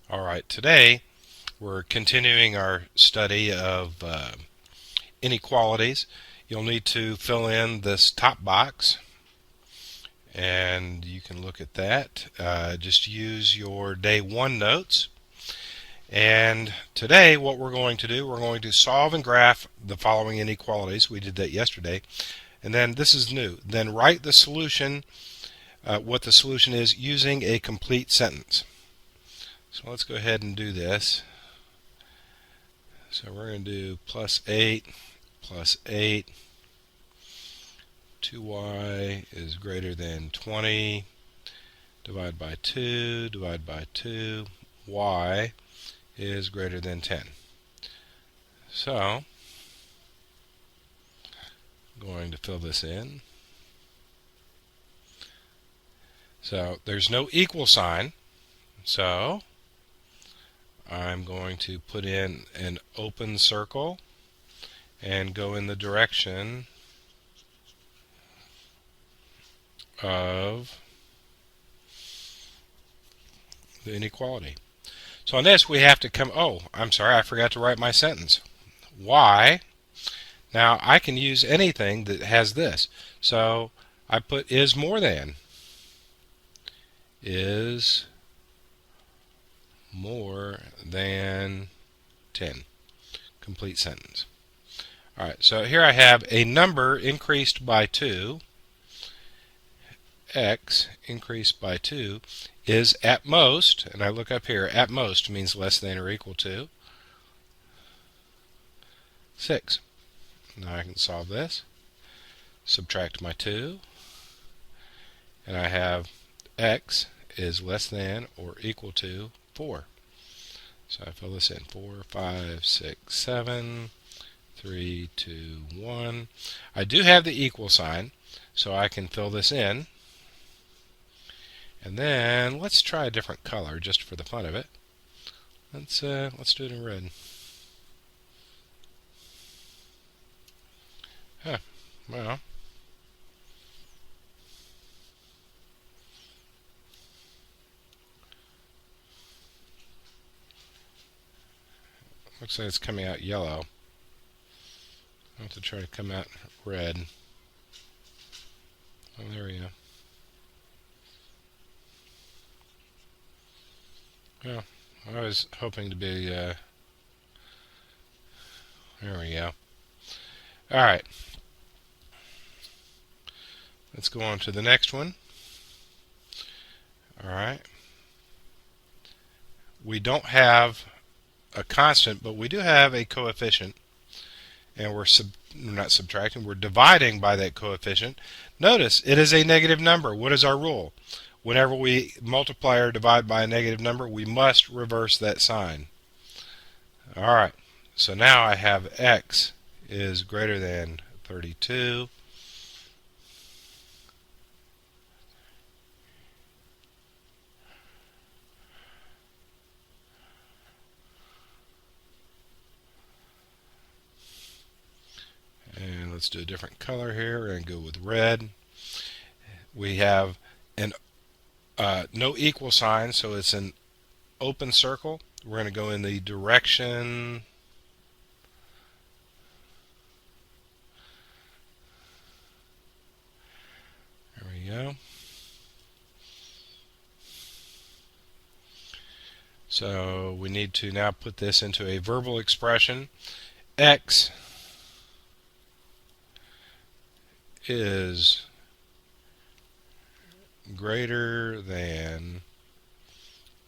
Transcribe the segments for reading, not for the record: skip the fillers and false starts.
Alright, today we're continuing our study of inequalities. You'll need to fill in this top box, and you can look at that. Just use your day one notes. And today what we're going to do, we're going to solve and graph the following inequalities. We did that yesterday. And then this is new. Then write the solution, what the solution is, using a complete sentence. So let's go ahead and do this. So we're going to do plus 8, 2y is greater than 20, divide by 2, y is greater than 10. So I'm going to fill this in. So there's no equal sign, so I'm going to put in an open circle and go in the direction of the inequality. So on this we have to come, I'm sorry, I forgot to write my sentence. Y, now I can use anything that has this. So I put is more than. Is more than 10. Complete sentence. Alright, so here I have a number increased by 2. X increased by 2 is at most, and I look up here, at most means less than or equal to 6. Now I can solve this. Subtract my 2, and I have x is less than or equal to 4. So I fill this in. 4, 5, 6, 7, 3, 2, 1. I do have the equal sign, so I can fill this in. And then let's try a different color just for the fun of it. Let's do it in red. Well, looks like it's coming out yellow. I have to try to come out red. Oh, there we go. Well, I was hoping to be, there we go. Alright. Let's go on to the next one. Alright. We don't have a constant, but we do have a coefficient. And we're not subtracting, we're dividing by that coefficient. Notice, it is a negative number. What is our rule? Whenever we multiply or divide by a negative number, we must reverse that sign. Alright, so now I have x is greater than 32. And let's do a different color here and go with red. We have an no equal sign, so it's an open circle. We're going to go in the direction there we go. So we need to now put this into a verbal expression. X is greater than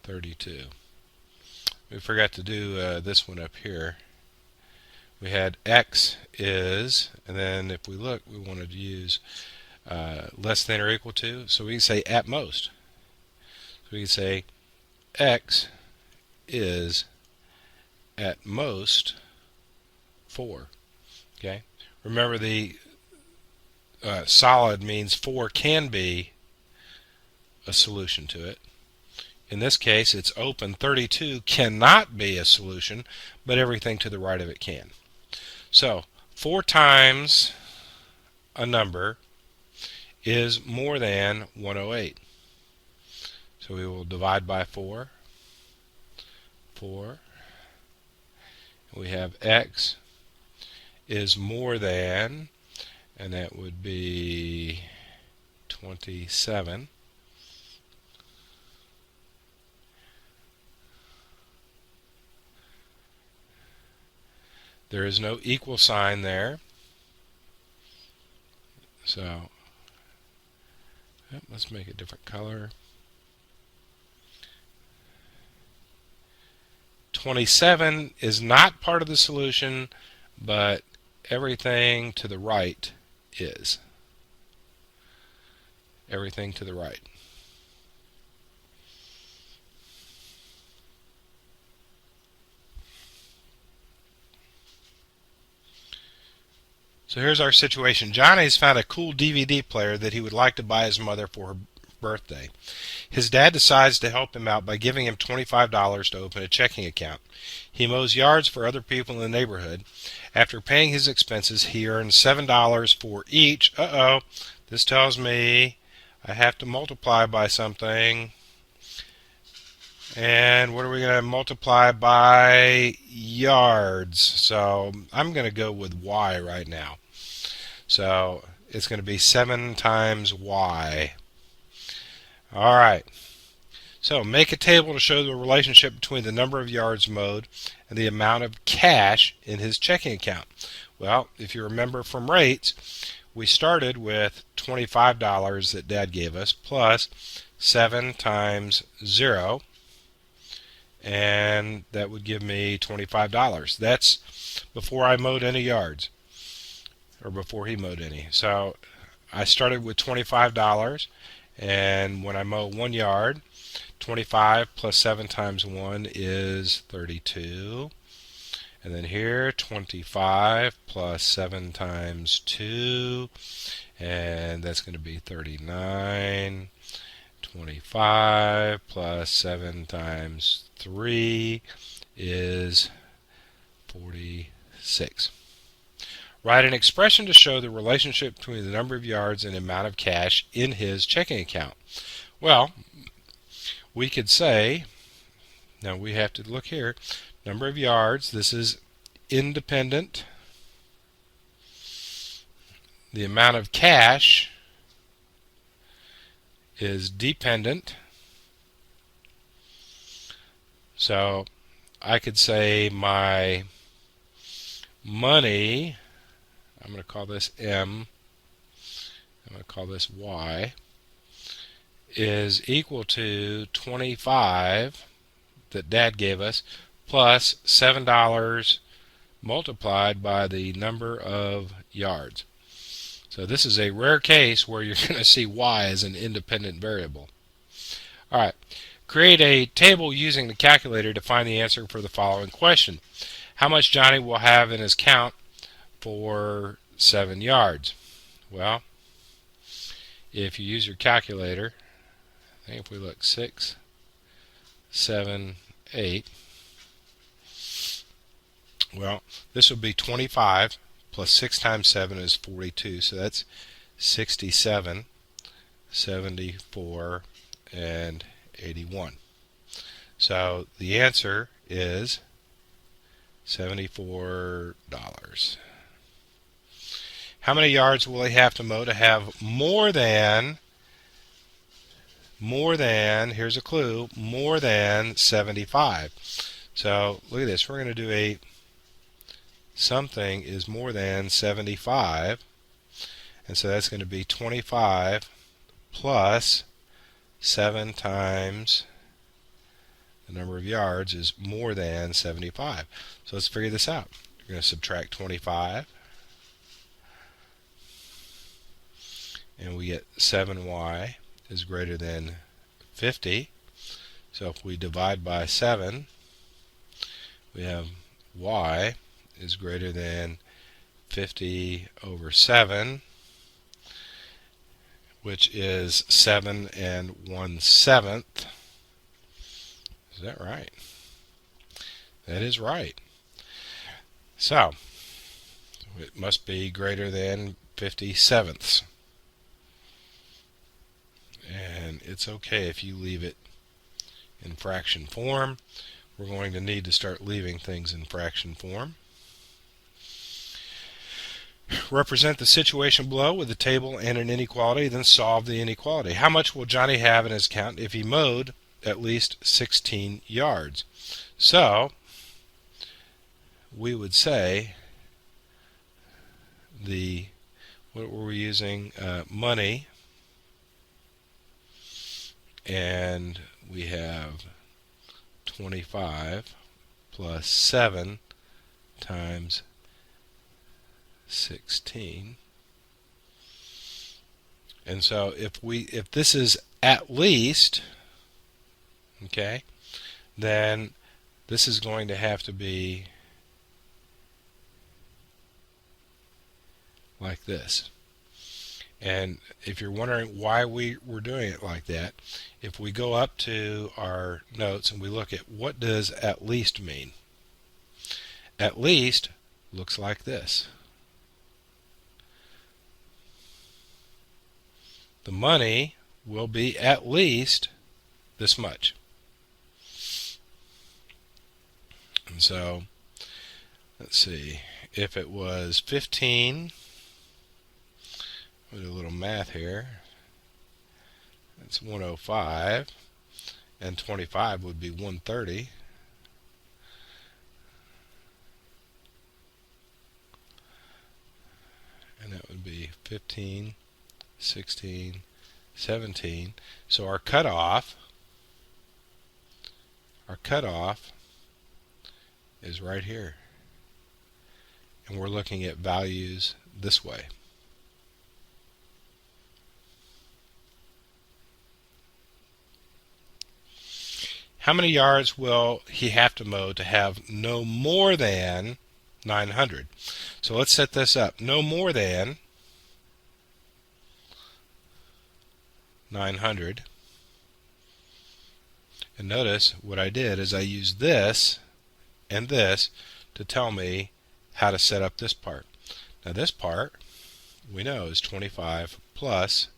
32. We forgot to do this one up here. We had x is, and then if we look, we wanted to use less than or equal to, so we can say at most. So we can say x is at most 4. Okay. Remember, the solid means 4 can be a solution to it. In this case, it's open. 32 cannot be a solution, but everything to the right of it can. So 4 times a number is more than 108. So we will divide by 4. 4. We have x is more than, and that would be 27. There is no equal sign there. So let's make a different color. 27 is not part of the solution, but everything to the right is. Everything to the right. So here's our situation. Johnny's found a cool DVD player that he would like to buy his mother for her birthday. His dad decides to help him out by giving him $25 to open a checking account. He mows yards for other people in the neighborhood. After paying his expenses, he earns $7 for each. This tells me I have to multiply by something. And what are we going to multiply by? Yards. So I'm going to go with y right now. So it's going to be 7 times y. All right. So make a table to show the relationship between the number of yards mowed and the amount of cash in his checking account. Well, if you remember from rates, we started with $25 that Dad gave us plus 7 times 0. And that would give me $25. That's before I mowed any yards, or before he mowed any. So I started with $25, and when I mow 1 yard, 25 plus 7 times 1 is 32. And then here, 25 plus 7 times 2, and that's going to be 39. 25 plus 7 times 3 is 46. Write an expression to show the relationship between the number of yards and the amount of cash in his checking account. Well, we could say, now we have to look here, number of yards, this is independent. The amount of cash is dependent. So I could say my money, I'm going to call this M, I'm going to call this Y, is equal to 25 that Dad gave us plus $7 multiplied by the number of yards. So this is a rare case where you're going to see y as an independent variable. All right. Create a table using the calculator to find the answer for the following question. How much Johnny will have in his account for 7 yards? Well, if you use your calculator, I think if we look 6, 7, 8, well, this will be 25. Plus 6 times 7 is 42, so that's 67, 74, and 81. So the answer is $74. How many yards will he have to mow to have more than, here's a clue, more than 75? So look at this, we're going to do something is more than 75, and so that's going to be 25 plus 7 times the number of yards is more than 75. So let's figure this out. We're going to subtract 25, and we get 7y is greater than 50. So if we divide by 7, we have y is greater than 50 over 7, which is 7 1/7. Is that right? That is right. So it must be greater than 50/7. And it's okay if you leave it in fraction form. we're going to need to start leaving things in fraction form. Represent the situation below with a table and an inequality, then solve the inequality. How much will Johnny have in his account if he mowed at least 16 yards? So we would say what were we using? Money, and we have 25 plus 7 times 16. And so if this is at least, okay, then this is going to have to be like this. And if you're wondering why we were doing it like that, if we go up to our notes and we look at what does at least mean, at least looks like this. The money will be at least this much. And so, let's see, if it was 15, we'll do a little math here. That's 105, and 25 would be 130. And that would be 15, 16, 17. So our cutoff is right here. And we're looking at values this way. How many yards will he have to mow to have no more than 900? So let's set this up. No more than 900. And notice what I did is I used this and this to tell me how to set up this part. Now this part we know is 25 plus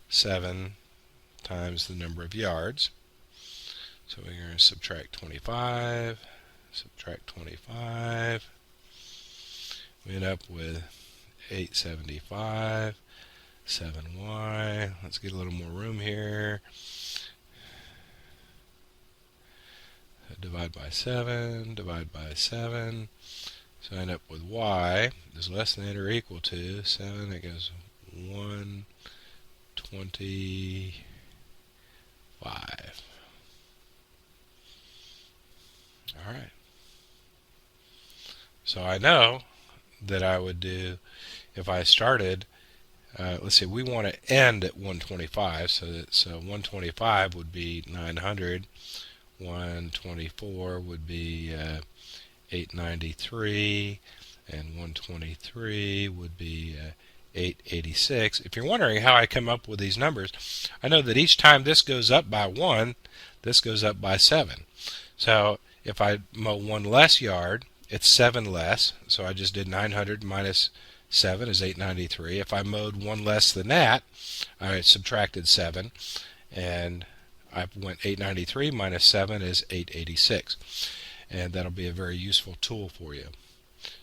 7 times the number of yards. So we're going to subtract 25, subtract 25. We end up with 875, 7y. Let's get a little more room here. Divide by 7, divide by 7. So I end up with y is less than or equal to 7. That goes 125. All right. So I know that I would do, if I started, let's see, we want to end at 125, so 125 would be 900, 124 would be 893, and 123 would be 886. If you're wondering how I come up with these numbers, I know that each time this goes up by 1, this goes up by 7. So if I mow 1 less yard, it's 7 less. So I just did 900 minus 7 is 893. If I mowed 1 less than that, I subtracted 7, and I went 893 minus 7 is 886. And that'll be a very useful tool for you.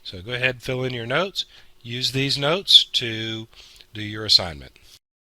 So go ahead, fill in your notes. Use these notes to do your assignment.